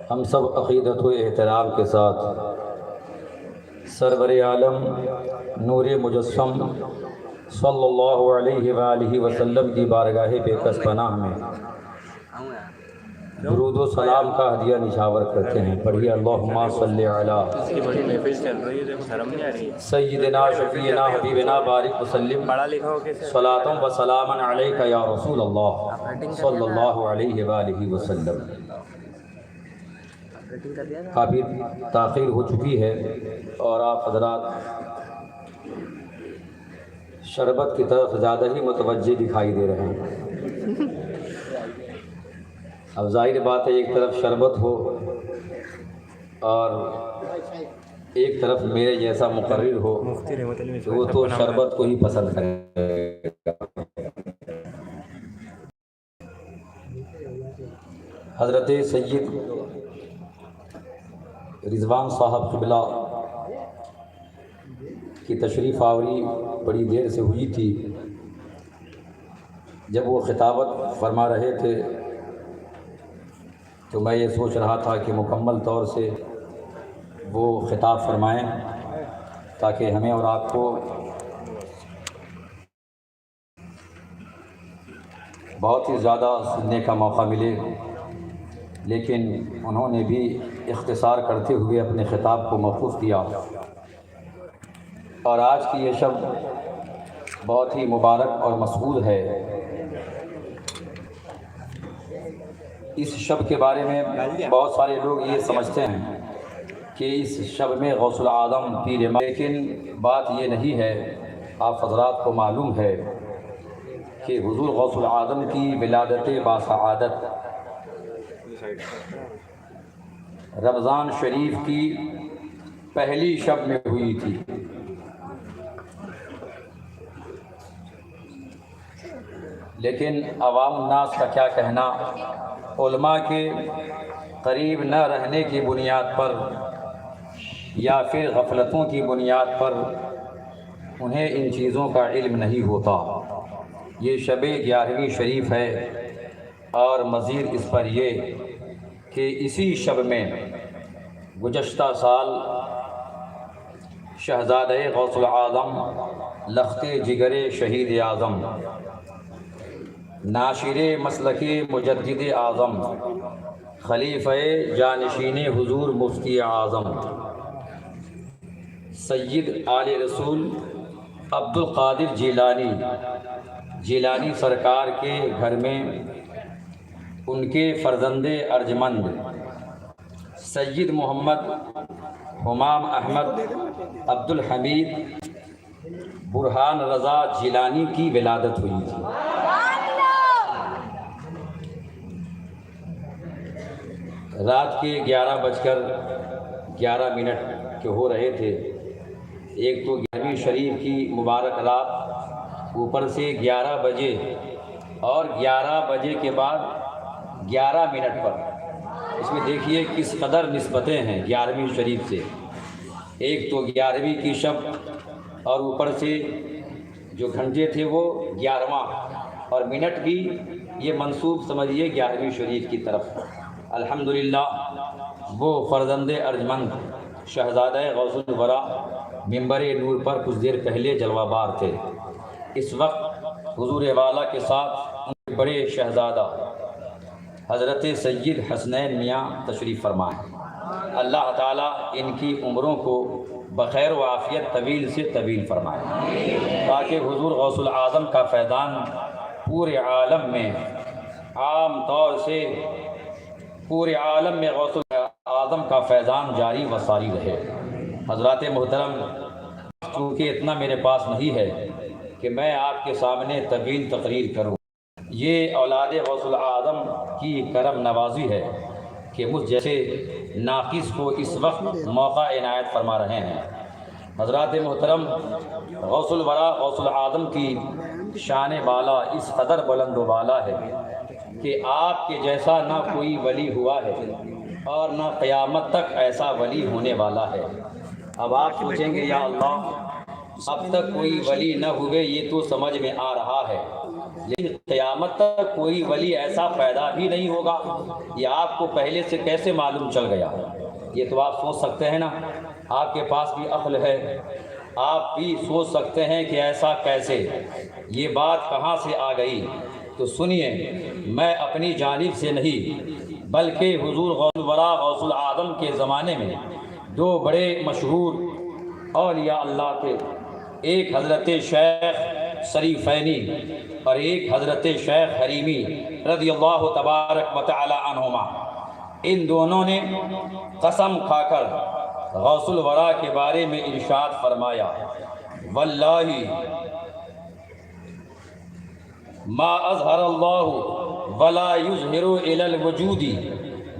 ہم سب عقیدت و احترام کے ساتھ سرور عالم نور مجسم صلی اللہ علیہ وآلہ وسلم کی بارگاہ بے کس پناہ میں درود و سلام کا ہدیہ نشاور کرتے ہیں۔ پڑھیے اللہم صلی علی سیدنا شفیعنا حبیبنا بارک وسلم صلاۃ و سلاما علیک یا رسول اللہ صلی اللہ علیہ وآلہ وسلم۔ کافی تاخیر ہو چکی ہے اور آپ حضرات شربت کی طرف زیادہ ہی متوجہ دکھائی دے رہے ہیں۔ اب ظاہر بات ہے ایک طرف شربت ہو اور ایک طرف میرے جیسا مقرر ہو تو وہ تو شربت کو ہی پسند کرے گا۔ حضرت سید رضوان صاحب قبلہ کی تشریف آوری بڑی دیر سے ہوئی تھی۔ جب وہ خطابت فرما رہے تھے تو میں یہ سوچ رہا تھا کہ مکمل طور سے وہ خطاب فرمائیں تاکہ ہمیں اور آپ کو بہت ہی زیادہ سننے کا موقع ملے، لیکن انہوں نے بھی اختصار کرتے ہوئے اپنے خطاب کو موقوف کیا۔ اور آج کی یہ شب بہت ہی مبارک اور مسعود ہے۔ اس شب کے بارے میں بہت سارے لوگ یہ سمجھتے ہیں کہ اس شب میں غوث العظم پیر امام، لیکن بات یہ نہیں ہے۔ آپ حضرات کو معلوم ہے کہ حضور غوث العظم کی ولادت باسعادت رمضان شریف کی پہلی شب میں ہوئی تھی۔ لیکن عوام الناس کا کیا کہنا، علماء کے قریب نہ رہنے کی بنیاد پر یا پھر غفلتوں کی بنیاد پر انہیں ان چیزوں کا علم نہیں ہوتا۔ یہ شب 11ویں شریف ہے اور مزید اس پر یہ کہ اسی شب میں گزشتہ سال شہزادہ غوث العظم لخت جگر شہید اعظم ناشر مسلک مجدد اعظم خلیفہ جانشین حضور مفتی اعظم سید آل رسول عبد القادر جیلانی سرکار کے گھر میں ان کے فرزند ارجمند سید محمد حمام احمد عبد الحمید برہان رضا جیلانی کی ولادت ہوئی تھی۔ رات کے 11:11 کے ہو رہے تھے۔ ایک تو 11ویں شریف کی مبارک رات، اوپر سے 11 بجے اور 11 بجے کے بعد 11 پر۔ اس میں دیکھیے کس قدر نسبتیں ہیں 11ویں شریف سے۔ ایک تو 11ویں کی شب اور اوپر سے جو گھنٹے تھے وہ 11واں اور منٹ بھی یہ منسوب سمجھیے 11ویں شریف کی طرف۔ الحمدللہ وہ فرزند ارجمند شہزادہ غوث الورا منبر نور پر کچھ دیر پہلے جلوہ بار تھے۔ اس وقت حضور والا کے ساتھ ان کے بڑے شہزادہ حضرت سید حسنین میاں تشریف فرمائیں۔ اللہ تعالیٰ ان کی عمروں کو بخیر و عافیت طویل سے طویل فرمائے تاکہ حضور غوث العظم کا فیضان پورے عالم میں عام طور سے پورے عالم میں غوث العظم کا فیضان جاری و ساری رہے۔ حضرات محترم، چونکہ اتنا میرے پاس نہیں ہے کہ میں آپ کے سامنے طویل تقریر کروں، یہ اولاد غوث العظم کی کرم نوازی ہے کہ مجھ جیسے ناقص کو اس وقت موقع عنایت فرما رہے ہیں۔ حضرات محترم، غوث الورا غوث العظم کی شان بالا اس قدر بلند و بالا ہے کہ آپ کے جیسا نہ کوئی ولی ہوا ہے اور نہ قیامت تک ایسا ولی ہونے والا ہے۔ اب آپ سوچیں گے یا اللہ اب تک کوئی ولی نہ ہوئے، یہ تو سمجھ میں آ رہا ہے، لیکن قیامت تک کوئی ولی ایسا پیدا بھی نہیں ہوگا، یہ آپ کو پہلے سے کیسے معلوم چل گیا؟ یہ تو آپ سوچ سکتے ہیں نا، آپ کے پاس بھی عقل ہے، آپ بھی سوچ سکتے ہیں کہ ایسا کیسے، یہ بات کہاں سے آ گئی؟ تو سنیے، میں اپنی جانب سے نہیں بلکہ حضور غوث الورا غوث العظم کے زمانے میں دو بڑے مشہور اولیاء اللہ تھے، ایک حضرت شیخ شریفینی اور ایک حضرت شیخ حریمی رضی اللہ تبارک و تعالی عنہما۔ ان دونوں نے قسم کھا کر غوث الورا کے بارے میں ارشاد فرمایا، واللہ ما اظہر اللہ ولا یظہر الی الوجود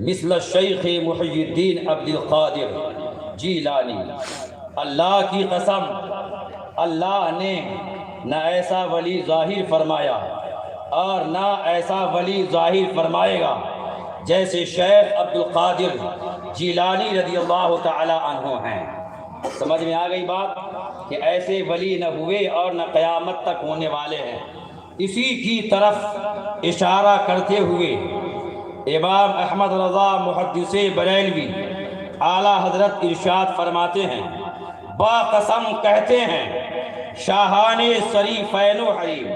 مثل الشیخ محی الدین عبد القادر جیلانی۔ اللہ کی قسم، اللہ نے نہ ایسا ولی ظاہر فرمایا اور نہ ایسا ولی ظاہر فرمائے گا جیسے شیخ عبد القادر جیلانی رضی اللہ تعالی عنہ ہیں۔ سمجھ میں آ گئی بات کہ ایسے ولی نہ ہوئے اور نہ قیامت تک ہونے والے ہیں۔ اسی کی طرف اشارہ کرتے ہوئے امام احمد رضا محدث بریلوی اعلیٰ حضرت ارشاد فرماتے ہیں، با قسم کہتے ہیں شاہان شریفین و حریم،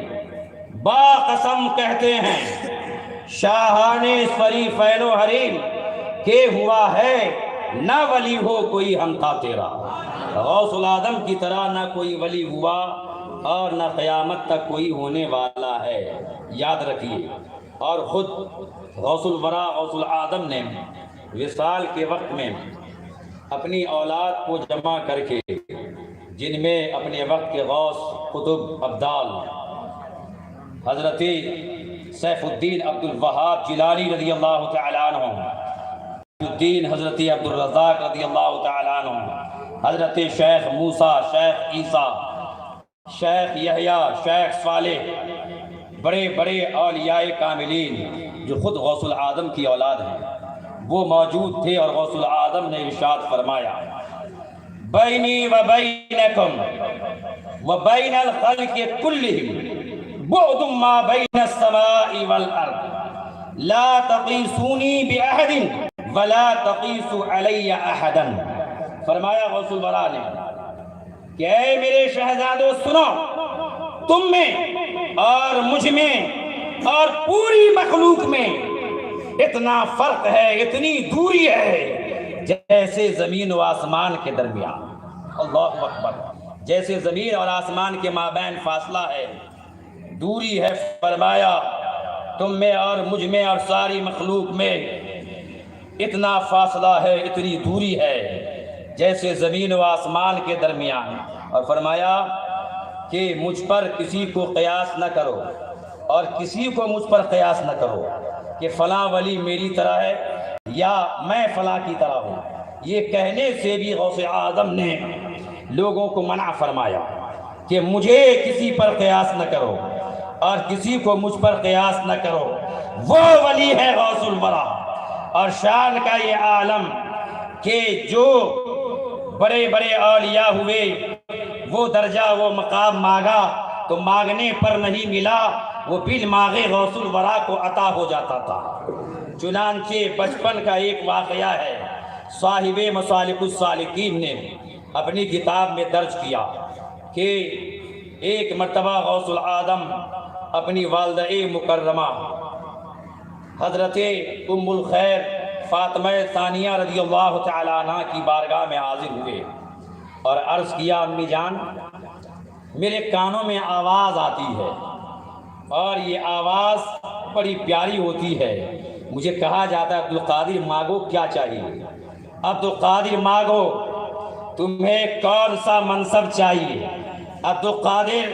با قسم کہتے ہیں شاہان شریفین و حریم کہ ہوا ہے نہ ولی ہو کوئی ہمتا تیرا۔ غوث العظم کی طرح نہ کوئی ولی ہوا اور نہ قیامت تک کوئی ہونے والا ہے، یاد رکھیے۔ اور خود غوث الورا غوث العظم نے وصال کے وقت میں اپنی اولاد کو جمع کر کے، جن میں اپنے وقت کے غوث قطب ابدال حضرت سیف الدین عبد الوہاب جیلانی رضی اللہ تعالیٰ عنہ، الدین حضرت عبد الرزاق رضی اللہ تعالیٰ عنہ، حضرت شیخ موسیٰ، شیخ عیسیٰ، شیخ یحییٰ، شیخ صالح، بڑے بڑے اولیاء کاملین جو خود غوث العظم کی اولاد ہیں، وہ موجود تھے۔ اور غوث العظم نے ارشاد فرمایا، بینی و بینکم و بین الخلق کلہم بعد ما بین السماء والارض لا تقیسونی بأحد ولا تقیسوا علی احدا۔ فرمایا غوث الورا نے کہ اے میرے شہزادو سنو، تم میں اور مجھ میں اور پوری مخلوق میں اتنا فرق ہے، اتنی دوری ہے جیسے زمین و آسمان کے درمیان۔ اللہ اکبر، جیسے زمین اور آسمان کے مابین فاصلہ ہے، دوری ہے۔ فرمایا تم میں اور مجھ میں اور ساری مخلوق میں اتنا فاصلہ ہے، اتنی دوری ہے جیسے زمین و آسمان کے درمیان۔ اور فرمایا کہ مجھ پر کسی کو قیاس نہ کرو اور کسی کو مجھ پر قیاس نہ کرو کہ فلاں ولی میری طرح ہے یا میں فلاں کی طرح ہوں۔ یہ کہنے سے بھی غوث اعظم نے لوگوں کو منع فرمایا کہ مجھے کسی پر قیاس نہ کرو اور کسی کو مجھ پر قیاس نہ کرو۔ وہ ولی ہے غوث الورا، اور شان کا یہ عالم کہ جو بڑے بڑے اولیاء ہوئے، وہ درجہ وہ مقام مانگا تو مانگنے پر نہیں ملا، وہ بالماغ غوث الورا کو عطا ہو جاتا تھا۔ چنانچہ بچپن کا ایک واقعہ ہے، صاحب مسالک السالکین نے اپنی کتاب میں درج کیا کہ ایک مرتبہ غوث العظم اپنی والدہ مکرمہ حضرت ام الخیر فاطمہ ثانیہ رضی اللہ تعالیٰ عنہ کی بارگاہ میں حاضر ہوئے اور عرض کیا، امی جان میرے کانوں میں آواز آتی ہے اور یہ آواز بڑی پیاری ہوتی ہے، مجھے کہا جاتا ہے عبدالقادر مانگو کیا چاہیے، عبدالقادر مانگو تمہیں کون سا منصب چاہیے، عبدالقادر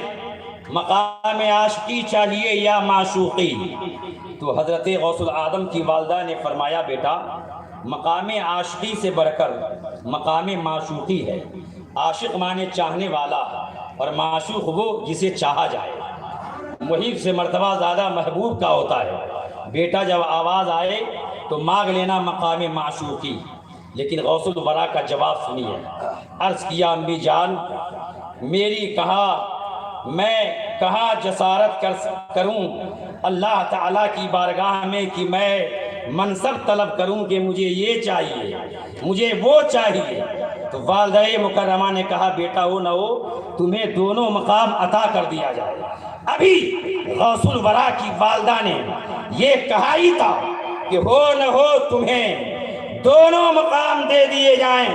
مقام عاشقی چاہیے یا معشوقی؟ تو حضرت غوث العظم کی والدہ نے فرمایا، بیٹا مقام عاشقی سے بڑھ کر مقام معشوقی ہے۔ عاشق مانے چاہنے والا اور معشوق وہ جسے چاہا جائے، محب سے مرتبہ زیادہ محبوب کا ہوتا ہے۔ بیٹا جب آواز آئے تو مانگ لینا مقام معشوقی۔ لیکن غوث الورا کا جواب سنیے، عرض کیا، امی جان میری کہا میں کہاں جسارت کروں اللہ تعالیٰ کی بارگاہ میں کہ میں منصب طلب کروں کہ مجھے یہ چاہیے مجھے وہ چاہیے. تو والدہ مکرمہ نے کہا بیٹا وہ نہ ہو تمہیں دونوں مقام عطا کر دیا جائے. ابھی غوث الورا کی والدہ نے یہ کہا ہی تھا کہ ہو نہ ہو تمہیں دونوں مقام دے دیے جائیں.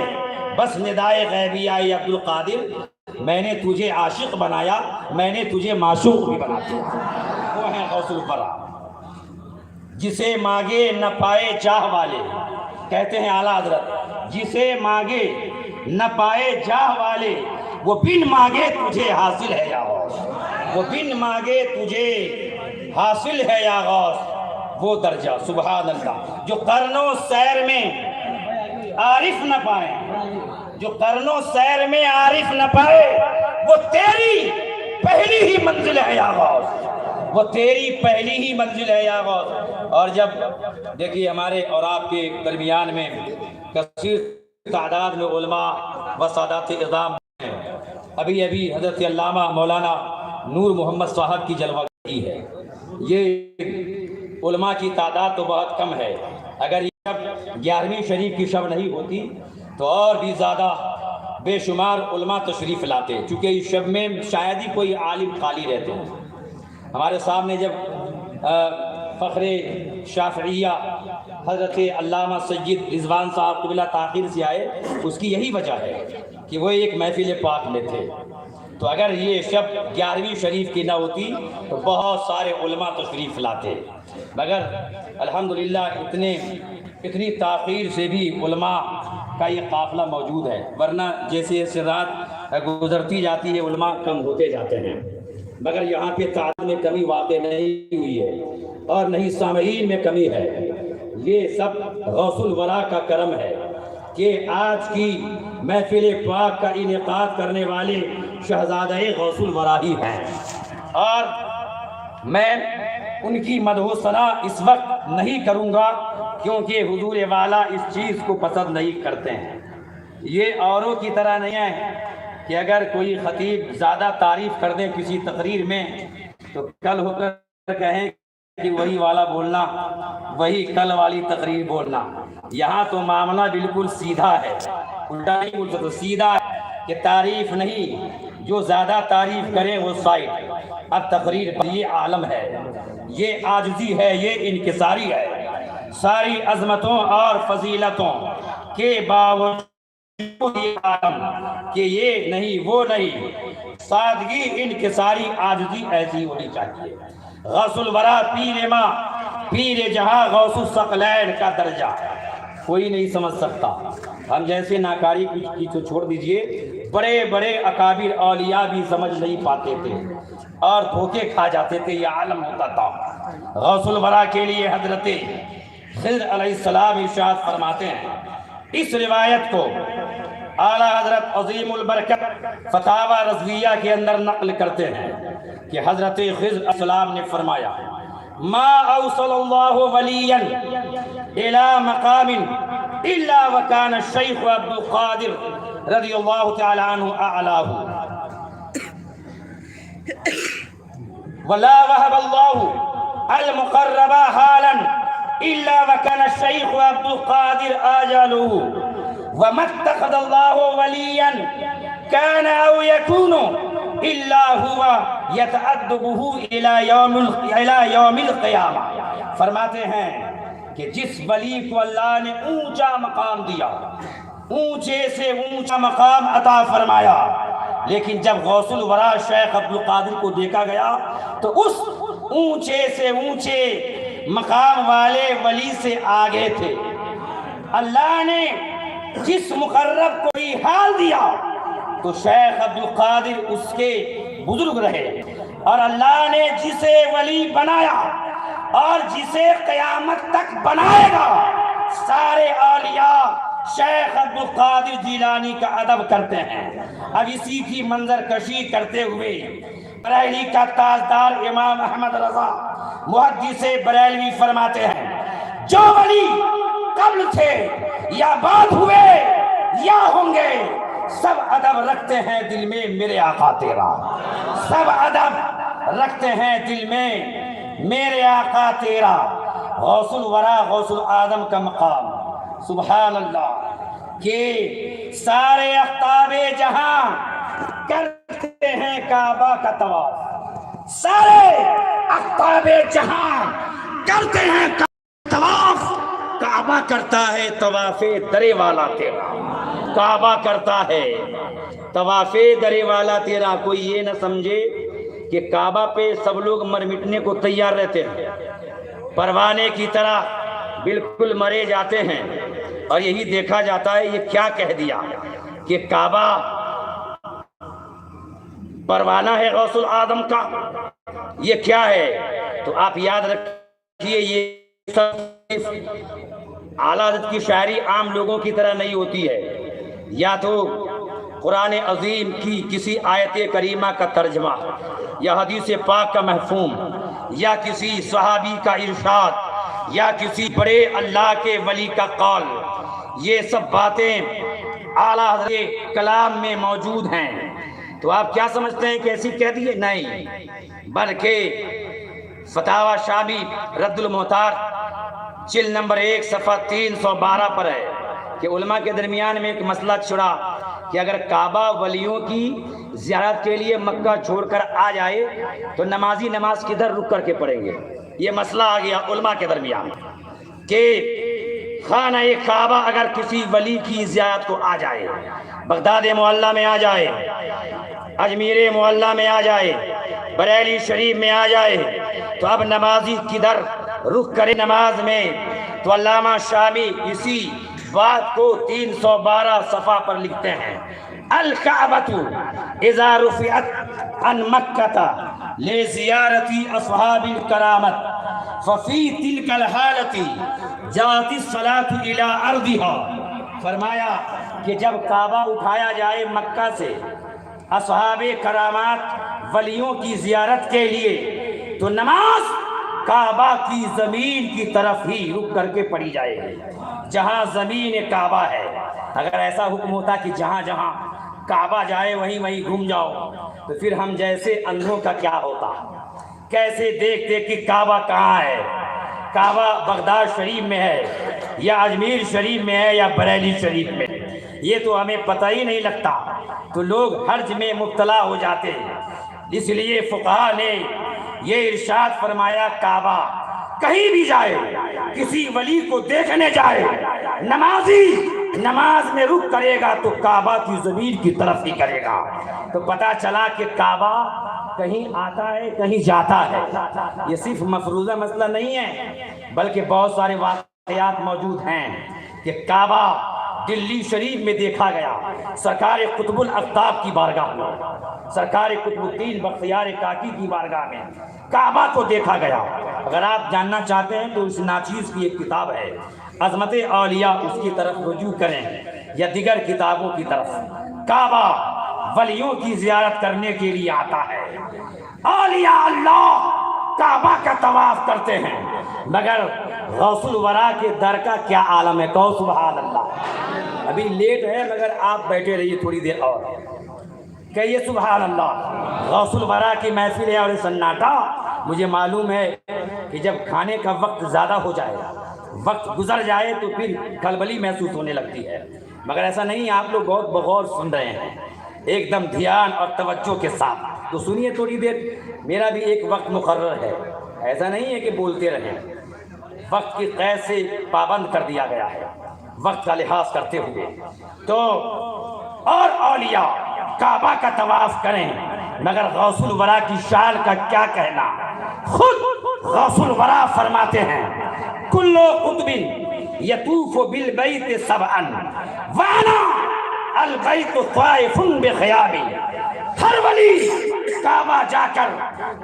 بس ندائے غیبی آئی عبد القادر میں نے تجھے عاشق بنایا میں نے تجھے معشوق بھی بنا دیا. وہ ہیں غوث الورا جسے مانگے نہ پائے چاہ والے. کہتے ہیں اعلیٰ حضرت جسے مانگے نہ پائے چاہ والے وہ بن مانگے تجھے حاصل ہے یا غوث. وہ بن مانگے تجھے حاصل ہے یا غوث. وہ درجہ سبحان اللہ جو قرنوں سیر میں عارف نہ پائے جو قرنوں سیر میں عارف نہ پائے وہ تیری پہلی ہی منزل ہے یا غوث. وہ تیری پہلی ہی منزل ہے یا غوث. اور جب دیکھیے ہمارے اور آپ کے درمیان میں کثیر تعداد میں علماء و سادات اعظام ہیں. ابھی حضرت علامہ مولانا نور محمد صاحب کی جلوہ گری ہے. یہ علماء کی تعداد تو بہت کم ہے. اگر یہ شب 11ویں شریف کی شب نہیں ہوتی تو اور بھی زیادہ بے شمار علماء تشریف لاتے چونکہ اس شب میں شاید ہی کوئی عالم خالی رہتے ہیں. ہمارے سامنے جب فخر شافعیہ حضرت علامہ سید رضوان صاحب قبلہ تاخیر سے آئے اس کی یہی وجہ ہے کہ وہ ایک محفل پاک میں تھے. تو اگر یہ شب 11ویں شریف کی نہ ہوتی تو بہت سارے علماء تشریف لاتے. مگر الحمدللہ اتنی تاخیر سے بھی علماء کا یہ قافلہ موجود ہے. ورنہ جیسے جیسے رات گزرتی جاتی ہے علماء کم ہوتے جاتے ہیں. مگر یہاں پہ تعداد میں کمی واقع نہیں ہوئی ہے اور نہیں سامعین میں کمی ہے. یہ سب غوث الورا کا کرم ہے کہ آج کی محفل پاک کا انعقاد کرنے والے شہزادہ غوث الورا ہی ہیں. اور میں ان کی مدح و ثنا اس وقت نہیں کروں گا کیونکہ حضور والا اس چیز کو پسند نہیں کرتے ہیں. یہ اوروں کی طرح نہیں ہے کہ اگر کوئی خطیب زیادہ تعریف کر دے کسی تقریر میں تو کل ہو کر کہیں کہ وہی والا بولنا وہی کل والی تقریر بولنا. یہاں تو معاملہ بالکل سیدھا ہے. الٹا نہیں بول سکتا سیدھا ہے کہ تعریف نہیں جو زیادہ تعریف کرے وہ سائٹ. اب تقریر پر یہ عالم ہے یہ عاجزی ہے یہ انکساری ہے. ساری عظمتوں اور فضیلتوں کے باوجود کہ یہ نہیں وہ نہیں سادگی انکساری عاجزی ایسی ہونی چاہیے. غوث الورا پیر ماں پیر جہاں غوث الثقلین کا درجہ کوئی نہیں سمجھ سکتا. ہم جیسے ناکاری کی تو چھوڑ دیجئے بڑے بڑے اکابر اولیاء بھی سمجھ نہیں پاتے تھے اور دھوکے کھا جاتے تھے. یہ عالم ہوتا تھا. غوث الورا کے لیے حضرت خضر علیہ السلام ارشاد فرماتے ہیں. اس روایت کو اعلیٰ حضرت عظیم البرکت فتاوی رضویہ کے اندر نقل کرتے ہیں کہ حضرت خضر علیہ السلام نے فرمایا ما اوصل اللہ ولیا الى مقام الا وکان الشیخ عبد القادر رضی اللہ تعالی عنہ اعلاہ ولا وهب الله المقرب حالا الا وكان الشيخ عبد القادر اجله وما اتخذ الله وليا كان او يكون الا هو يتأدبه الى يوم القيامة. فرماتے ہیں کہ جس ولی کو اللہ نے اونچا مقام دیا اونچے سے اونچا مقام عطا فرمایا لیکن جب غوث الورا شیخ عبد القادر کو دیکھا گیا تو اس اونچے سے اونچے مقام والے ولی سے آگے تھے. اللہ نے جس مقرب کو یہ حال دیا تو شیخ عبد القادر اس کے بزرگ رہے اور اللہ نے جسے ولی بنایا اور جسے قیامت تک بنائے گا سارے اولیاء شیخ عبد القادر جیلانی کا ادب کرتے ہیں. اب اسی کی منظر کشی کرتے ہوئے بریلی کا تاجدار امام احمد رضا محدث بریلوی فرماتے ہیں جو ولی قبل تھے یا بعد ہوئے یا ہوں گے سب ادب رکھتے ہیں دل میں میرے آقا تیرا. سب ادب رکھتے ہیں دل میں میرے آقا تیرا غوث الورا غوث العالم کا مقام. سبحان اللہ کہ سارے اقطاب جہاں کرتے ہیں کعبہ کا طواف. سارے اقطاب جہاں کرتے ہیں طواف. کعبہ کرتا ہے طواف درے والا تیرا. کعبہ کرتا ہے طواف درے والا تیرا. کوئی یہ نہ سمجھے کہ کعبہ پہ سب لوگ مر مٹنے کو تیار رہتے ہیں, پروانے کی طرح بالکل مرے جاتے ہیں. اور یہی دیکھا جاتا ہے یہ کیا کہہ دیا کہ کعبہ پروانہ ہے غوث العالم کا, یہ کیا ہے؟ تو آپ یاد رکھیے یہ اعلیٰ حضرت کی شاعری عام لوگوں کی طرح نہیں ہوتی ہے. یا تو قرآن عظیم کی کسی آیت کریمہ کا ترجمہ, یا حدیث پاک کا مفہوم, یا کسی صحابی کا ارشاد, یا کسی بڑے اللہ کے ولی کا قول. یہ سب باتیں اعلیٰ حضرت کلام میں موجود ہیں. تو آپ کیا سمجھتے ہیں کہ ایسی کہہ دیے؟ نہیں, بلکہ فتاوی شامی رد المحتار جلد نمبر 1 صفحہ 312 پر ہے کہ علماء کے درمیان میں ایک مسئلہ چھڑا کہ اگر کعبہ ولیوں کی زیارت کے لیے مکہ چھوڑ کر آ جائے تو نمازی نماز کدھر رک کر کے پڑھیں گے. یہ مسئلہ آ گیا علماء کے درمیان کہ خانہ کعبہ اگر کسی ولی کی زیارت کو آ جائے, بغداد معلیٰ میں آ جائے, اجمیر معلیٰ میں آ جائے, بریلی شریف میں آ جائے, تو اب نمازی کدھر رخ کرے نماز میں؟ تو علامہ شامی اسی بات کو 312 صفحہ پر لکھتے ہیں, الکعبۃ اذا رفعت عن مکہ لزیارت اصحاب الکرامت ففی تلک الحالت جاءت الصلاۃ الی ارضها. فرمایا کہ جب کعبہ اٹھایا جائے مکہ سے اصحاب کرامات ولیوں کی زیارت کے لیے تو نماز کعبہ کی زمین کی طرف ہی رک کر کے پڑھی جائے گی جہاں زمین کعبہ ہے. اگر ایسا حکم ہوتا کہ جہاں جہاں کعبہ جائے وہیں وہیں گھوم جاؤ تو پھر ہم جیسے اندھوں کا کیا ہوتا؟ کیسے دیکھتے کہ کعبہ کہاں ہے؟ کعبہ بغداد شریف میں ہے یا اجمیر شریف میں ہے یا بریلی شریف میں؟ یہ تو ہمیں پتہ ہی نہیں لگتا. تو لوگ حرج میں مبتلا ہو جاتے ہیں. اس لیے فقہا نے یہ ارشاد فرمایا کعبہ کہیں بھی جائے, کسی ولی کو دیکھنے جائے, نمازی نماز میں رک کرے گا تو کعبہ کی زمین کی طرف ہی کرے گا. تو پتہ چلا کہ کعبہ کہیں آتا ہے کہیں جاتا ہے. یہ صرف مفروضہ مسئلہ نہیں ہے بلکہ بہت سارے واقعات موجود ہیں کہ کعبہ دلی شریف میں دیکھا گیا سرکار قطب الاقطاب کی بارگاہ میں, سرکار قطب الدین بختیار کاکی کی بارگاہ میں کعبہ کو دیکھا گیا. اگر آپ جاننا چاہتے ہیں تو اس ناچیز کی ایک کتاب ہے عظمت اولیاء, اس کی طرف رجوع کریں یا دیگر کتابوں کی طرف. کعبہ ولیوں کی زیارت کرنے کے لیے آتا ہے. اولیاء اللہ کعبہ کا طواف کرتے ہیں, مگر غوث الورا کے در کا کیا عالم ہے؟ کہو سبحان اللہ. ابھی لیٹ ہے مگر آپ بیٹھے رہیے تھوڑی دیر اور کہیے سبحان اللہ. غوث الورا کی محفل ہے اور سناٹا. مجھے معلوم ہے کہ جب کھانے کا وقت زیادہ ہو جائے, وقت گزر جائے تو پھر کھلبلی محسوس ہونے لگتی ہے, مگر ایسا نہیں. آپ لوگ بہت بغور سن رہے ہیں ایک دم دھیان اور توجہ کے ساتھ. تو سنیے تھوڑی دیر, میرا بھی ایک وقت مقرر ہے, ایسا نہیں ہے کہ بولتے رہیں. وقت کی قید سے پابند کر دیا گیا ہے وقت کا لحاظ کرتے ہوئے. تو اور اولیاء کعبہ کا طواف کریں, مگر غوث الورا کی شان کا کیا کہنا. خود غوث الورا فرماتے ہیں کلو قطب یطوف بالبیت سبعا وانا البیت طائف بخیابی. ہر ولی کعبہ جا کر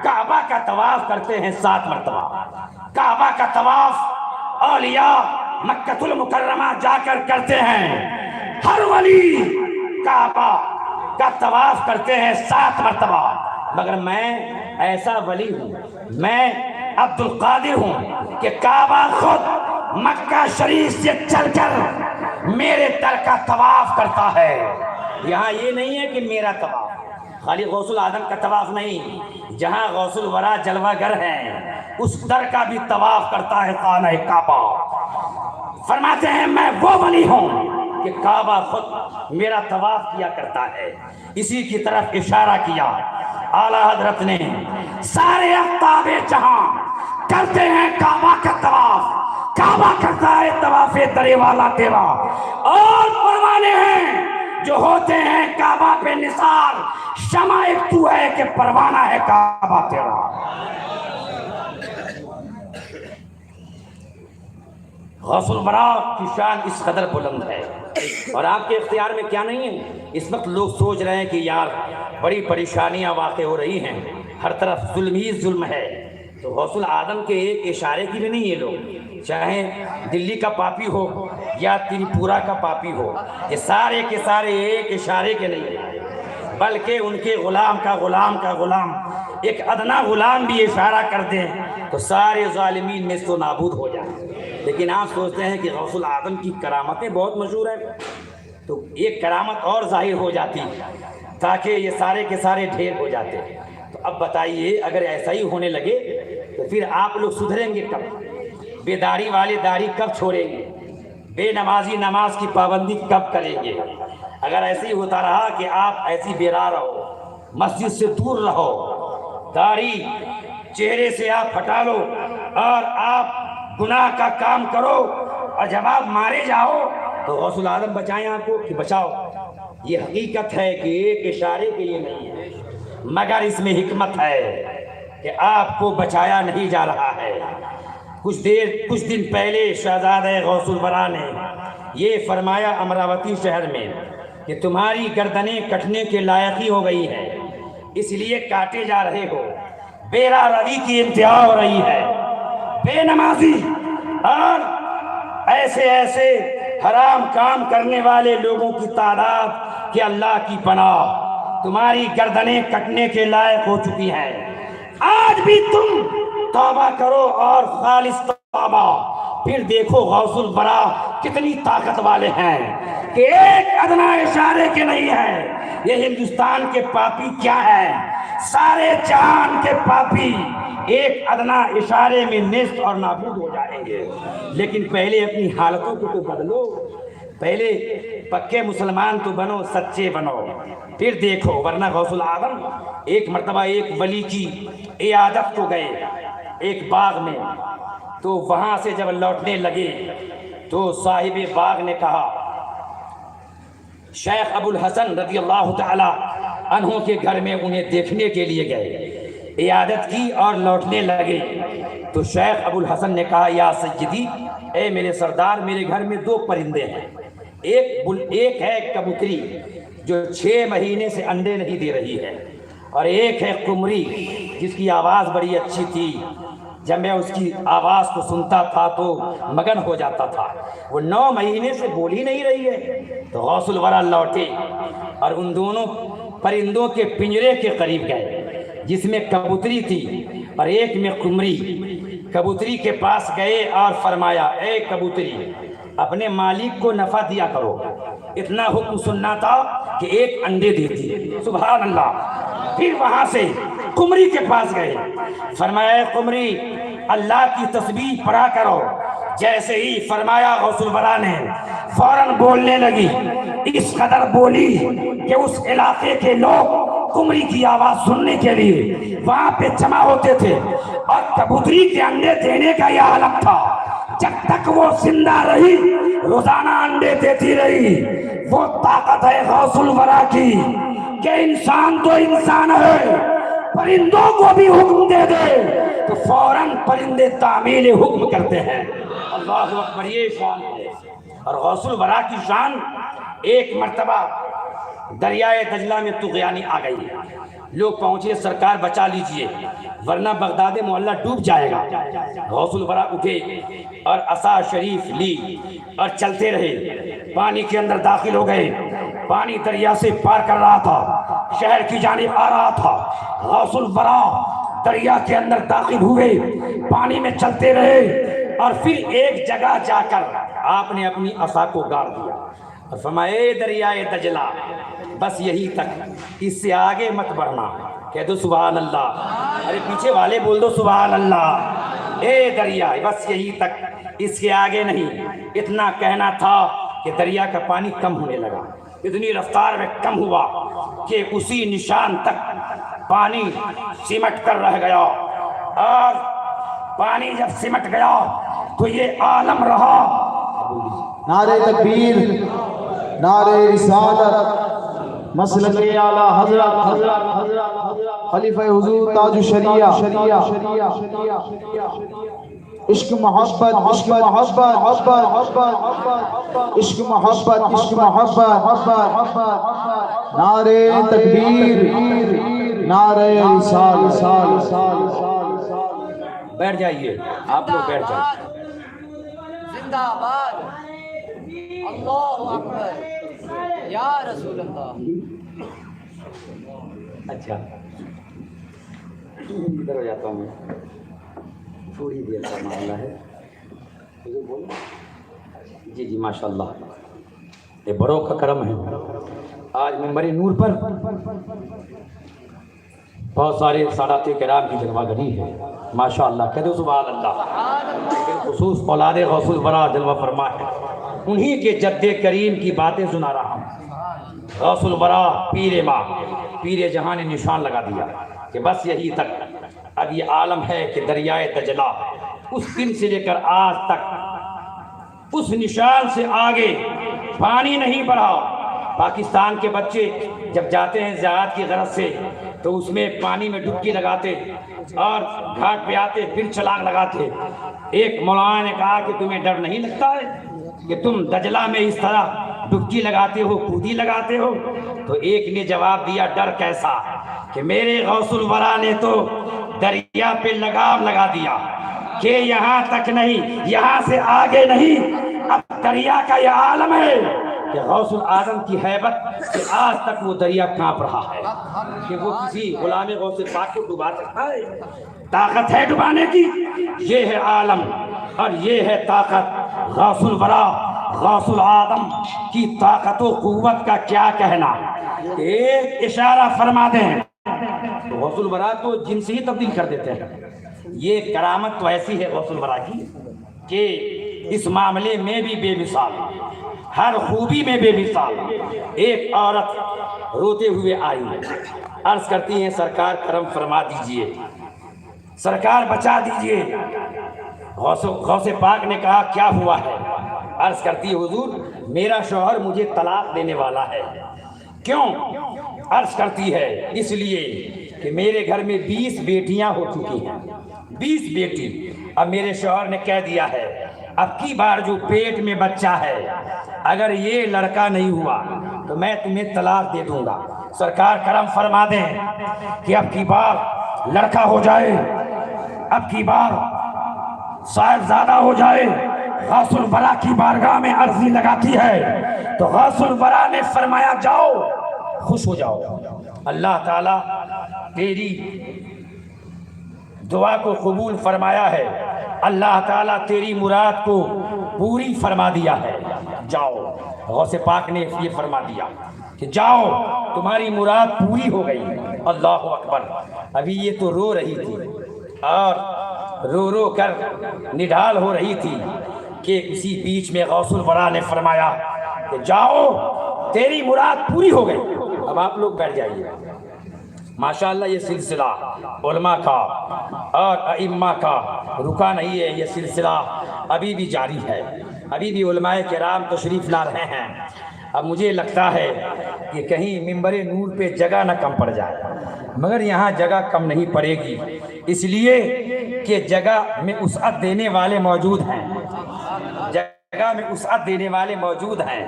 کعبہ کا طواف کرتے ہیں 7 مرتبہ. کعبہ کا طواف اولیاء مکہ المکرمہ جا کر کرتے ہیں. ہر ولی کعبہ کا طواف کرتے ہیں 7 مرتبہ. مگر میں ایسا ولی ہوں, میں عبد القادر ہوں کہ کعبہ خود مکہ شریف سے چل کر میرے در کا طواف کرتا ہے. یہاں یہ نہیں ہے کہ میرا طواف, خالی غوث العالم کا طواف نہیں, جہاں غوث الورا جلوہ گر ہیں اس در کا بھی طواف کرتا ہے خانہ کعبہ۔ فرماتے ہیں میں وہ ولی ہوں کہ کعبہ خود میرا طواف کیا کرتا ہے۔ اسی کی طرف اشارہ کیا اعلیٰ حضرت نے، سارے اقطاب جہاں کرتے ہیں کعبہ کا طواف، کعبہ کرتا ہے طواف در والا تیرا، اور پروانے ہیں جو ہوتے ہیں کعبہ پہ نثار، شمع ایک تو ہے کہ پروانہ ہے کعبہ تیرا۔ غوث الورا کی شان اس قدر بلند ہے، اور آپ کے اختیار میں کیا نہیں ہے۔ اس وقت لوگ سوچ رہے ہیں کہ یار بڑی پریشانیاں واقع ہو رہی ہیں، ہر طرف ظلم ہی ظلم ہے، تو غوث العالم کے ایک اشارے کی بھی نہیں یہ لوگ، چاہے دلی کا پاپی ہو یا تریپورہ کا پاپی ہو، یہ سارے کے سارے ایک اشارے کے نہیں ہیں، بلکہ ان کے غلام کا غلام کا غلام، ایک ادنا غلام بھی اشارہ کر دیں تو سارے ظالمین میں سے نابود ہو جائیں۔ لیکن آپ سوچتے ہیں کہ غوث العالم کی کرامتیں بہت مشہور ہیں، تو ایک کرامت اور ظاہر ہو جاتی تاکہ یہ سارے کے سارے ڈھیر ہو جاتے۔ تو اب بتائیے اگر ایسا ہی ہونے لگے تو پھر آپ لوگ سدھریں گے کب؟ بیداری والے داڑھی کب چھوڑیں گے؟ بے نمازی نماز کی پابندی کب کریں گے؟ اگر ایسے ہی ہوتا رہا کہ آپ ایسی بیرا رہو، مسجد سے دور رہو، داڑھی چہرے سے آپ ہٹا لو اور آپ گناہ کا کام کرو، اور جب آپ مارے جاؤ تو غوث العالم بچائیں آپ کو کہ بچاؤ۔ یہ حقیقت ہے کہ ایک اشارے کے لیے نہیں ہے، مگر اس میں حکمت ہے کہ آپ کو بچایا نہیں جا رہا ہے۔ کچھ دن پہلے شہزادہ غوث الورا نے یہ فرمایا امراوتی شہر میں کہ تمہاری گردنیں کٹنے کے لائق ہی ہو گئی ہیں، اس لیے کاٹے جا رہے ہو۔ بیرا روی کی انتہا ہو رہی ہے، بے نمازی اور ایسے حرام کام کرنے والے لوگوں کی تعداد کہ اللہ کی پناہ تمہاری گردنیں کٹنے کے لائق ہو چکی ہیں۔ آج بھی تم توبہ کرو اور خالص توبہ، پھر دیکھو غوث الورا کتنی طاقت والے ہیں کہ ایک ادنا اشارے کے نہیں ہیں۔ یہ ہندوستان کے پاپی کیا ہیں، سارے جہان کے پاپی ایک ادنا اشارے میں نیست اور نابود ہو جائیں گے۔ لیکن پہلے اپنی حالتوں کو تو بدلو، پہلے پکے مسلمان تو بنو، سچے بنو، پھر دیکھو۔ ورنہ غوث العالم ایک مرتبہ ایک ولی کی عیادت کو گئے ایک باغ میں، تو وہاں سے جب لوٹنے لگے تو صاحب باغ نے کہا، شیخ ابو الحسن رضی اللہ تعالی عنہ کے گھر میں انہیں دیکھنے کے لیے گئے، عیادت کی اور لوٹنے لگے تو شیخ ابو الحسن نے کہا، یا سیدی، اے میرے سردار، میرے گھر میں دو پرندے ہیں، ایک ہے کبوتری جو 6 مہینے سے انڈے نہیں دے رہی ہے، اور ایک ہے قمری جس کی آواز بڑی اچھی تھی، جب میں اس کی آواز کو سنتا تھا تو مگن ہو جاتا تھا، وہ 9 مہینے سے بول ہی نہیں رہی ہے۔ تو غوث الورا لوٹے اور ان دونوں پرندوں کے پنجرے کے قریب گئے جس میں کبوتری تھی اور ایک میں قمری۔ کبوتری کے پاس گئے اور فرمایا، اے کبوتری، اپنے مالک کو نفع دیا کرو، اتنا حکم سننا تھا کہ ایک انڈے دیتی، سبحان اللہ۔ پھر وہاں سے قمری کے پاس گئے، فرمایا، اے قمری، اللہ کی تسبیح پڑھا کرو۔ جیسے ہی فرمایا غوث الورا نے فوراً بولنے لگی، اس قدر بولی کہ اس علاقے کے لوگ قمری کی آواز سننے کے لیے وہاں پہ جمع ہوتے تھے، اور کبوتری کے انڈے دینے کا یہ عالم تھا۔ جب تک وہ زندہ رہی روزانہ انڈے دیتی رہی۔ وہ طاقت ہے غوث الورا کی کہ انسان تو انسان ہے، پرندوں کو بھی حکم دے دے تو فوراً پرندے تعمیل حکم کرتے ہیں۔ اللہ اکبر، یہ شان ہے۔ اور غوث الورا کی شان، ایک مرتبہ دریائے دجلہ میں طغیانی آ گئی، لوگ پہنچے، سرکار بچا لیجئے ورنہ بغداد محلہ ڈوب جائے گا۔ غوث الورا اٹھے اور عصا شریف لی اور چلتے رہے، پانی کے اندر داخل ہو گئے۔ پانی دریا سے پار کر رہا تھا، شہر کی جانب آ رہا تھا۔ غوث الورا دریا کے اندر داخل ہوئے، پانی میں چلتے رہے، اور پھر ایک جگہ جا کر آپ نے اپنی عصا کو گاڑ دیا اور فرمایا، اے دریائے دجلہ، بس یہی تک، اس سے آگے مت بڑھنا۔ کہہ دو سبحان اللہ، ارے پیچھے والے بول دو سبحان اللہ۔ اے دریا بس یہی تک، اس کے آگے نہیں۔ اتنا کہنا تھا کہ دریا کا پانی کم ہونے لگا، اتنی رفتار میں کم ہوا کہ اسی نشان تک پانی سمٹ کر رہ گیا، اور پانی جب سمٹ گیا تو یہ عالم رہا۔ نعرہ تکبیر، نعرہ رسالت، مسلک اعلیٰ حضرت خلیفہ حضور تاج الشریعہ، عشق محبت، عشق محبت، عشق محبت، عشق محبت، نعرہ تکبیر، نعرہ رسالت۔ بیٹھ جائیے آپ لوگ، بیٹھ جائیے۔ زندہ باد، اللہ اکبر، یا رسول اللہ۔ اچھا ادھر ہو جاتا ہوں میں، تھوڑی دیر کا معاملہ ہے۔ جی جی ماشاء اللہ، یہ بڑوں کا کرم ہے۔ آج منبر نور پر بہت سارے سادات کرام کی جلوہ گری ہے، ماشاء اللہ، کہہ دو سبحان اللہ۔ خصوص اولاد غوث الورا جلوہ فرما ہے، انہی کے جد کریم کی باتیں سنا رہا ہوں۔ غوث الورا پیر ماں، پیر جہاں نے نشان لگا دیا کہ بس یہی تک۔ اب یہ عالم ہے کہ دریائے دجلہ اس دن سے لے کر آج تک اس نشان سے آگے پانی نہیں بڑھا۔ پاکستان کے بچے جب جاتے ہیں زراعت کی غرض سے تو اس میں پانی میں ڈبکی لگاتے اور گھاٹ پہ آتے پھر چھلانگ لگاتے۔ ایک مولانا نے کہا کہ تمہیں ڈر نہیں لگتا ہے کہ تم دجلہ میں اس طرح ڈبکی لگاتے ہو، کودی لگاتے ہو؟ تو ایک نے جواب دیا، ڈر کیسا، کہ میرے غوث الورا نے تو دریا پہ لگام لگا دیا کہ یہاں تک نہیں، یہاں سے آگے نہیں۔ اب دریا کا یہ عالم ہے کہ غوث العظم کی ہیبت سے آج تک وہ دریا کانپ رہا ہے کہ وہ کسی غلام غوث پاک کو ڈبا سکتا ہے؟ طاقت ہے ڈبانے کی؟ یہ ہے عالم اور یہ ہے طاقت۔ غوث الورا، غوث العظم کی طاقت و قوت کا کیا کہنا؟ ایک اشارہ فرما دیں تو غوث الورا تو جن سے ہی تبدیل کر دیتے ہیں۔ یہ کرامت تو ایسی ہے غوث الورا کی کہ اس معاملے میں بھی بے مثال، ہر خوبی میں بے مثال۔ ایک عورت روتے ہوئے آئی، عرض کرتی ہیں سرکار کرم فرما دیجئے، سرکار بچا دیجئے۔ غوث پاک نے کہا کیا ہوا ہے؟ عرض کرتی ہے حضور میرا شوہر مجھے طلاق دینے والا ہے۔ کیوں؟ عرض کرتی ہے اس لیے کہ میرے گھر میں 20 بیٹیاں ہو چکی ہیں، 20 بیٹی۔ اب میرے شوہر نے کہہ دیا ہے اب کی بار جو پیٹ میں بچہ ہے اگر یہ لڑکا نہیں ہوا تو میں تمہیں طلاق دے دوں گا۔ سرکار کرم فرما دیں کہ اب کی بار لڑکا ہو جائے، اب کی بار صاحبزادہ ہو جائے۔ غوث الورا کی بارگاہ میں عرضی لگاتی ہے تو غوث الورا نے فرمایا جاؤ خوش ہو جاؤ، اللہ تعالیٰ تیری دعا کو قبول فرمایا ہے، اللہ تعالیٰ تیری مراد کو پوری فرما دیا ہے، جاؤ۔ غوث پاک نے یہ فرما دیا کہ جاؤ تمہاری مراد پوری ہو گئی۔ اللہ اکبر۔ ابھی یہ تو رو رہی تھی اور رو رو کر نڈھال ہو رہی تھی کہ اسی بیچ میں غوث الورا نے فرمایا کہ جاؤ تیری مراد پوری ہو گئی۔ اب آپ لوگ بیٹھ جائیے۔ ماشاءاللہ یہ سلسلہ علماء کا اور ائمہ کا رکا نہیں ہے، یہ سلسلہ ابھی بھی جاری ہے، ابھی بھی علماء کرام تشریف لا رہے ہیں۔ اب مجھے لگتا ہے کہ کہیں منبر نور پہ جگہ نہ کم پڑ جائے، مگر یہاں جگہ کم نہیں پڑے گی، اس لیے کہ جگہ میں وسعت دینے والے موجود ہیں، جگہ میں وسعت دینے والے موجود ہیں۔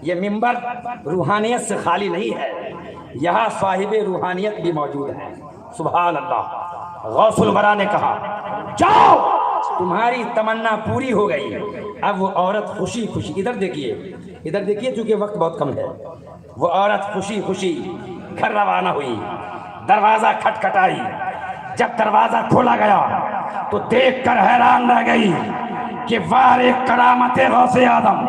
یہ منبر روحانیت سے خالی نہیں ہے، یہاں صاحب روحانیت بھی موجود ہیں۔ سبحان اللہ۔ غوث الورا نے کہا جاؤ تمہاری تمنا پوری ہو گئی۔ اب وہ عورت خوشی خوشی، ادھر دیکھیے چونکہ وقت بہت کم ہے، وہ عورت خوشی خوشی گھر روانہ ہوئی، دروازہ کھٹکھٹائی۔ جب دروازہ کھولا گیا تو دیکھ کر حیران رہ گئی کہ واہ ایک کرامت غوث اعظم۔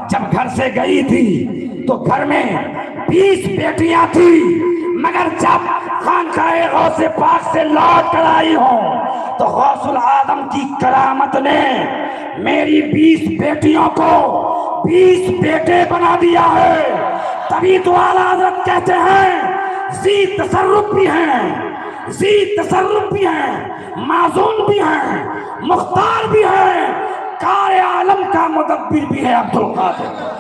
جب گھر سے گئی تھی تو گھر میں 20 بیٹیاں تھی، مگر جب خانقاہ غوث پاک سے لوٹ کر آئی ہوں تو غوث العالم کی کرامت نے میری 20 بیٹیوں کو 20 بیٹے بنا دیا ہے۔ تبھی تو اعلیٰ حضرت کہتے ہیں ذی تصرف بھی ہیں، ذی تصرف بھی ہیں، معزون بھی ہیں، مختار بھی ہیں، کار عالم کا مدبر بھی ہے عبد القادر۔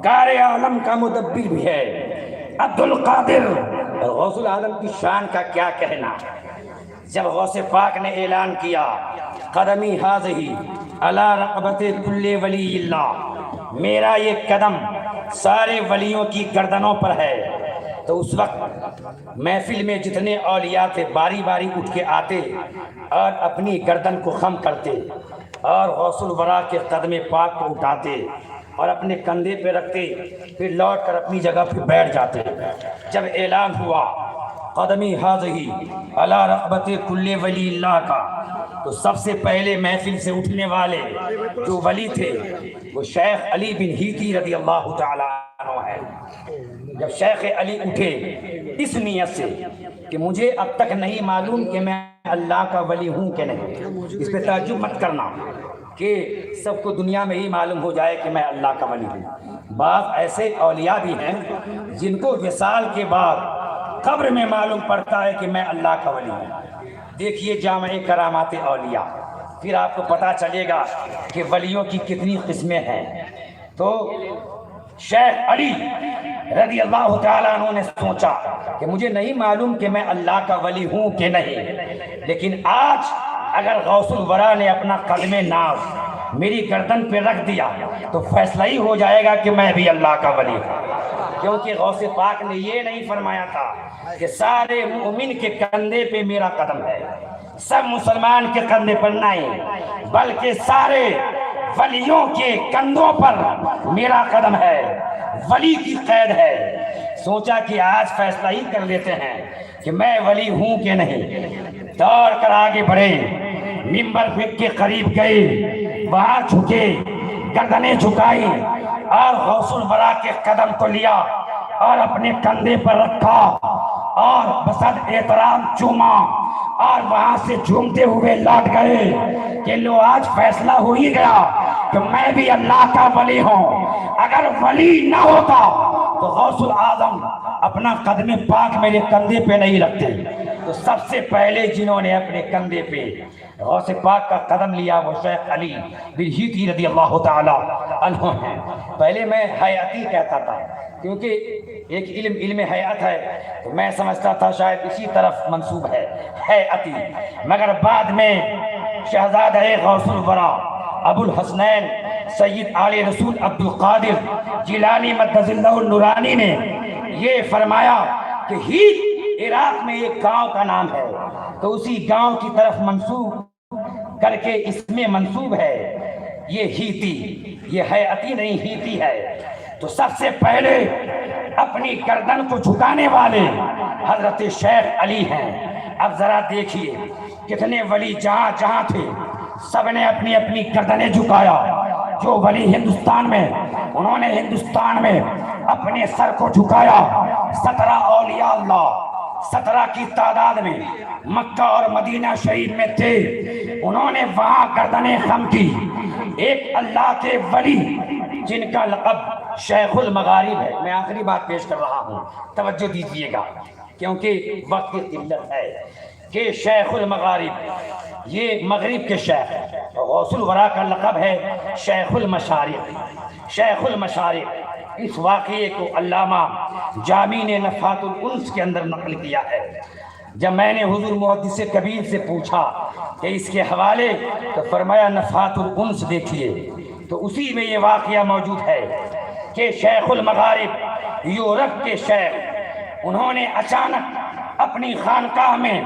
کار عالم کا مدبر بھی ہے عبد القادر۔ غوث العالم کی شان کا کیا کہنا، جب غوث پاک نے اعلان کیا قدمی ہاذہی علی رقبت کل ولی اللہ، میرا یہ قدم سارے ولیوں کی گردنوں پر ہے، تو اس وقت محفل میں جتنے اولیاء تھے باری باری اٹھ کے آتے اور اپنی گردن کو خم کرتے اور غوث الورا کے قدم پاک کو اٹھاتے اور اپنے کندھے پہ رکھتے، پھر لوٹ کر اپنی جگہ پہ بیٹھ جاتے۔ جب اعلان ہوا قدمی ہاذہی علی رقبت کل ولی اللہ کا، تو سب سے پہلے محفل سے اٹھنے والے جو ولی تھے وہ شیخ علی بن ہیتی رضی اللہ تعالیٰ عنہ ہے۔ جب شیخ علی اٹھے اس نیت سے کہ مجھے اب تک نہیں معلوم کہ میں اللہ کا ولی ہوں کہ نہیں، اس پہ تعجب مت کرنا کہ سب کو دنیا میں ہی معلوم ہو جائے کہ میں اللہ کا ولی ہوں۔ بعض ایسے اولیاء بھی ہیں جن کو وصال کے بعد قبر میں معلوم پڑتا ہے کہ میں اللہ کا ولی ہوں۔ دیکھیے جامع کرامات اولیاء، پھر آپ کو پتہ چلے گا کہ ولیوں کی کتنی قسمیں ہیں۔ تو شیخ علی رضی اللہ تعالیٰ عنہ نے سوچا کہ مجھے نہیں معلوم کہ میں اللہ کا ولی ہوں کہ نہیں، لیکن آج اگر غوث الورا نے اپنا قدم ناز میری گردن پہ رکھ دیا تو فیصلہ ہی ہو جائے گا کہ میں بھی اللہ کا ولی ہوں، کیونکہ غوث پاک نے یہ نہیں فرمایا تھا کہ سارے مومن کے کندھے پہ میرا قدم ہے، سب مسلمان کے کندھے پر نہیں، بلکہ سارے ولیوں کے کندھوں پر میرا قدم ہے، ولی کی قید ہے۔ سوچا کہ آج فیصلہ ہی کر لیتے ہیں کہ میں ولی ہوں کہ نہیں۔ دوڑ کر آگے بڑھے، منبر کے قریب گئے، وہاں جھکے، گردنیں جھکائی اور غوث الورا کے قدم کو لیا اور اپنے کندھے پر رکھا اور بصد احترام چوما اور وہاں سے جھومتے ہوئے لوٹ گئے کہ لو آج فیصلہ ہو ہی گیا کہ میں بھی اللہ کا ولی ہوں۔ اگر ولی نہ ہوتا تو غوث العظم اپنا قدم پاک میرے کندھے پہ نہیں رکھتے۔ تو سب سے پہلے جنہوں نے اپنے کندھے پہ غوث پاک کا قدم لیا وہ شیخ علی بن ہیتی رضی اللہ تعالیٰ عنہ ہیں۔ پہلے میں حیاتی کہتا تھا کیونکہ ایک علم حیات ہے، تو میں سمجھتا تھا شاید اسی طرف منسوب ہے حیاتی، مگر بعد میں شہزادہ غوث الورا ابو الحسنین سید آل رسول عبد القادر جیلانی مدد اللہ النورانی نے یہ فرمایا کہ ہیت عراق میں ایک گاؤں کا نام ہے، تو اسی گاؤں کی طرف منسوب کر کے اس میں منسوب ہے یہ ہیتی، یہ حیاتی نہیں ہیتی ہے۔ تو سب سے پہلے اپنی گردن کو جھکانے والے حضرت شیخ علی ہیں۔ اب ذرا دیکھیے کتنے ولی جہاں جہاں تھے سب نے اپنی اپنی گردنیں جھکایا۔ جو ولی ہندوستان میں انہوں نے ہندوستان میں اپنے سر کو جھکایا۔ 17 اولیاء اللہ 17 کی تعداد میں مکہ اور مدینہ شریف میں تھے، انہوں نے وہاں گردنیں خم کی۔ ایک اللہ کے ولی جن کا لقب شیخ المغارب ہے، میں آخری بات پیش کر رہا ہوں، توجہ دیجیے گا کیونکہ وقت کی قلت ہے، کہ شیخ المغارب یہ مغرب کے شیخ ہے۔ غوث الورا کا لقب ہے شیخ المشارق۔ شیخ المشارق اس واقعے کو علامہ جامی نے نفحات الانس کے اندر نقل کیا ہے۔ جب میں نے حضور محدث کبیر سے پوچھا کہ اس کے حوالے، تو فرمایا نفحات الانس دیکھیے، تو اسی میں یہ واقعہ موجود ہے کہ شیخ المغارب یورپ کے شیخ انہوں نے اچانک اپنی خانقاہ میں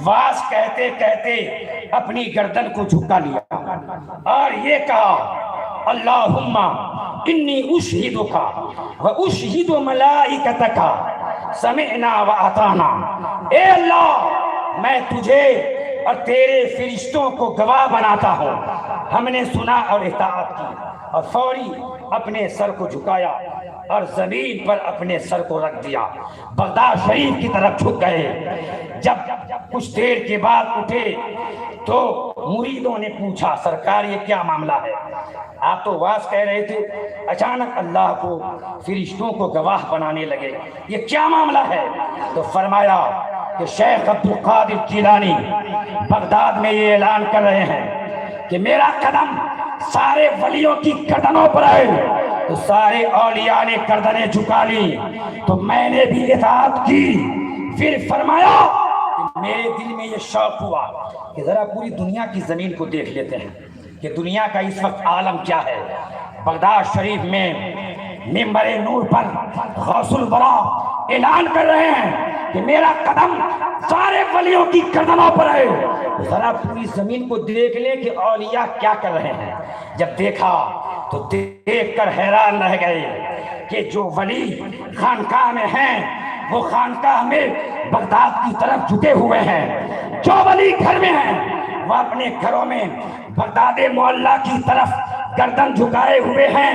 واز کہتے کہتے اپنی گردن کو جھکا لیا اور یہ کہا اللہم انی اشہدک و اشہد ملائکتک سمعنا و اطعنا، اے اللہ میں تجھے اور تیرے فرشتوں کو گواہ بناتا ہوں، ہم نے سنا اور اطاعت کی۔ اور فوری اپنے سر کو جھکایا اور زمین پر اپنے سر کو رکھ دیا، بغداد شریف کی طرف جھک گئے۔ جب کچھ دیر کے بعد اٹھے تو مریدوں نے پوچھا سرکار یہ کیا معاملہ ہے؟ آپ تو واز کہہ رہے تھے، اچانک اللہ کو فرشتوں کو گواہ بنانے لگے، یہ کیا معاملہ ہے؟ تو فرمایا کہ شیخ عبد القادر جیلانی بغداد میں یہ اعلان کر رہے ہیں کہ میرا قدم سارے ولیوں کی گردنوں پر ہے، تو سارے اولیاء نے گردنیں جھکا لی تو میں نے بھی اطاعت کی۔ پھر فرمایا کہ میرے دل میں یہ شوق ہوا کہ ذرا پوری دنیا کی زمین کو دیکھ لیتے ہیں کہ دنیا کا اس وقت عالم کیا ہے۔ بغداد شریف میں منبر نور پر غوث الورا اعلان کر رہے ہیں کہ میرا قدم سارے ولیوں کی گردنوں پر ہے، ذرا پوری زمین کو دیکھ لے کہ اولیاء کیا کر رہے ہیں۔ جب دیکھا تو دیکھ کر حیران رہ گئے کہ جو ولی خانقاہ میں ہیں وہ خانقاہ میں بغداد کی طرف جھکے ہوئے ہیں، جو ولی گھر میں ہیں وہ اپنے گھروں میں بغداد معلیٰ کی طرف گردن جھکائے ہوئے ہیں،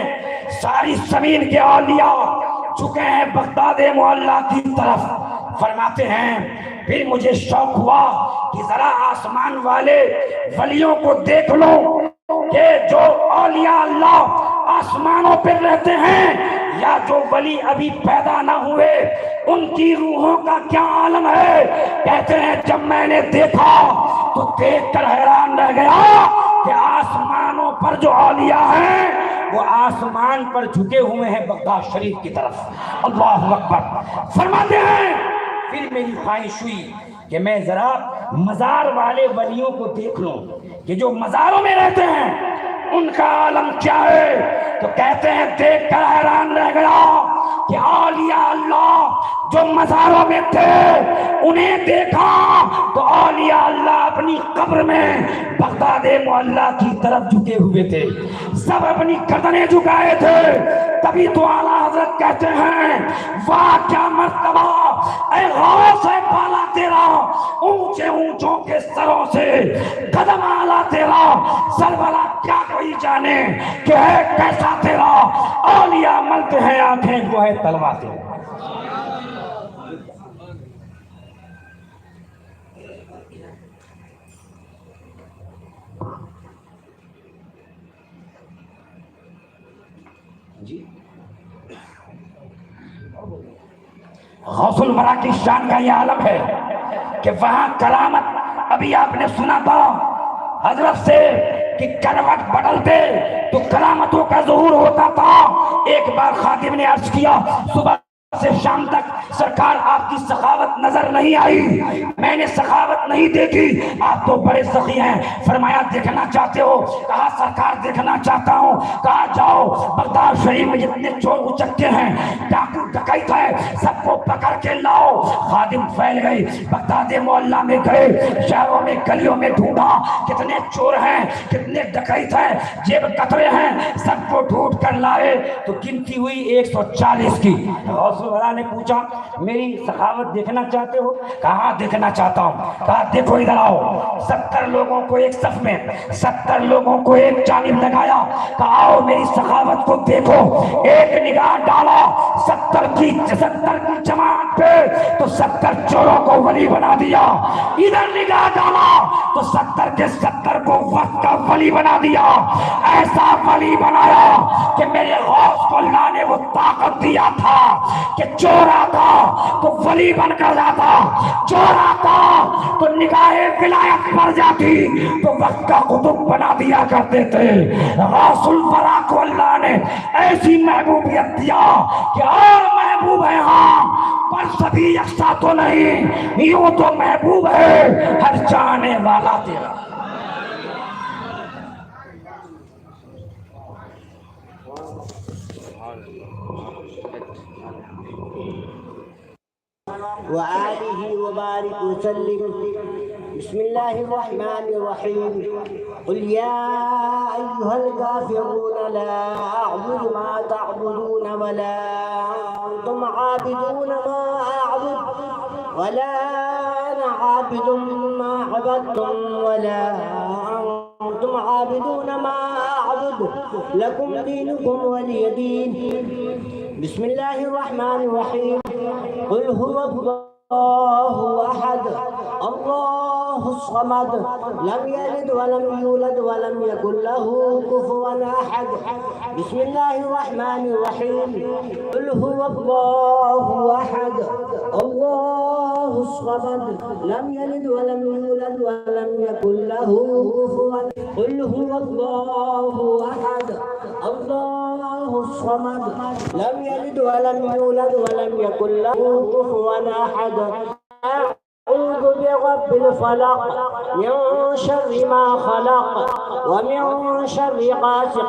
ساری زمین کے اولیاء جھکے ہیں بغداد معلیٰ کی طرف۔ فرماتے ہیں پھر مجھے شوق ہوا کہ ذرا آسمان والے ولیوں کو دیکھ لو کہ جو اولیاء اللہ آسمانوں پر رہتے ہیں یا جو ولی ابھی پیدا نہ ہوئے ان کی روحوں کا کیا عالم ہے۔ کہتے ہیں جب میں نے دیکھا تو دیکھ کر حیران رہ گیا کہ آسمانوں پر جو اولیاء ہیں وہ آسمان پر جھکے ہوئے ہیں بغداد شریف کی طرف۔ اللہ اکبر۔ فرماتے ہیں پھر میری خواہش ہوئی کہ میں ذرا مزار والے ولیوں کو دیکھ لوں کہ جو مزاروں میں رہتے ہیں ان کا عالم کیا ہے۔ تو کہتے ہیں دیکھ کر حیران رہ گیا کہ اولیاء اللہ جو مزاروں میں تھے انہیں دیکھا تو اولیاء اللہ اپنی قبر میں بغداد معلیٰ کی طرف جھکے ہوئے تھے، سب اپنی گردنیں جھکائے تھے۔ تبھی تو اعلیٰ حضرت کہتے ہیں واہ کیا مرتبہ اے غوث ہے بالا تیرا، اونچے اونچوں کے سروں سے قدم اعلیٰ تیرا، سر والا کیا کوئی جانے کہ ہے کیسا تیرا، اولیاء ملتے ہیں آنکھیں وہ ہے تلوا تیرا۔ جی غوث الورا کی شان کا یہ عالم ہے کہ وہاں کرامت، ابھی آپ نے سنا تھا حضرت سے کہ کروٹ بدلتے تو کرامتوں کا ظہور ہوتا تھا۔ ایک بار خادم نے عرض کیا صبح سے شام تک سرکار آپ کی سخاوت نظر نہیں آئی، میں نے سخاوت نہیں دیکھی، آپ تو بڑے سخی ہیں۔ فرمایا دیکھنا چاہتے ہو؟ کہا سرکار دیکھنا چاہتا ہوں۔ کہا جاؤ بغداد شریف میں جتنے چور اچکے ہیں ڈاکو ڈکیت ہے سب کو پکڑ کے لاؤ۔ خادم پھیل گئی، بغداد معلیٰ میں گئے، شہروں میں گلیوں میں ڈھونڈا کتنے چور ہیں کتنے ڈکیت ہیں جیب کترے ہیں، سب کو ڈھونڈ کر لائے تو گنتی ہوئی 140 کی۔ غوث الورا نے پوچھا میری سخاوت دیکھنا چاہتے ہو؟ کہاں دیکھنا چاہتا ہوں۔ کہا دیکھو ادھر آؤ۔ 70 لوگوں کو ایک صف میں، 70 لوگوں کو ایک جانب لگایا، کہا آؤ میری سخاوت کو دیکھو۔ ایک نگاہ ڈالا 70 کی جماعت پہ تو 70 چوروں کو ولی بنا دیا، ادھر نگاہ ڈالا تو 70 کے 70 کو وقت کا ولی بنا دیا۔ ایسا ولی بنایا کہ میرے غوث کو اللہ نے وہ طاقت دیا تھا کہ چور آتا تو ولی بن کر جاتا، چور آتا تو نگاہ ولایت پر جاتی تو وقت کا قطب بنا دیا کرتے تھے۔ غوث الورا کو اللہ نے ایسی محبوبیت دیا کہ اور محبوب ہے ہاں پر سبھی یکساں تو نہیں، یوں تو محبوب ہے ہر جانے والا تیرا۔ وآلہ وبارک وسلم۔ بسم اللہ الرحمن الرحیم۔ قل یا ایہا الکافرون لا اعبد ما تعبدون ولا انتم عابدون ما اعبد ولا أنا عابد ما عبدتم ولا أنتم عابدون ما أعبد لكم دينكم ولي دين. بسم الله الرحمن الرحيم. قل هو الله أحد الله الصمد لم يلد ولم يولد ولم يكن له كفوا أحد. بسم الله الرحمن الرحيم. قل هو الله أحد الله الصمد لم يلد ولم يولد ولم يكن له كفوا. قل هو الله أحد الله الصمد لم يلد ولم يولد ولم يكن له كفوا أحد. أعوذ برب الفلق من شر ما خلق ومن شر غاسق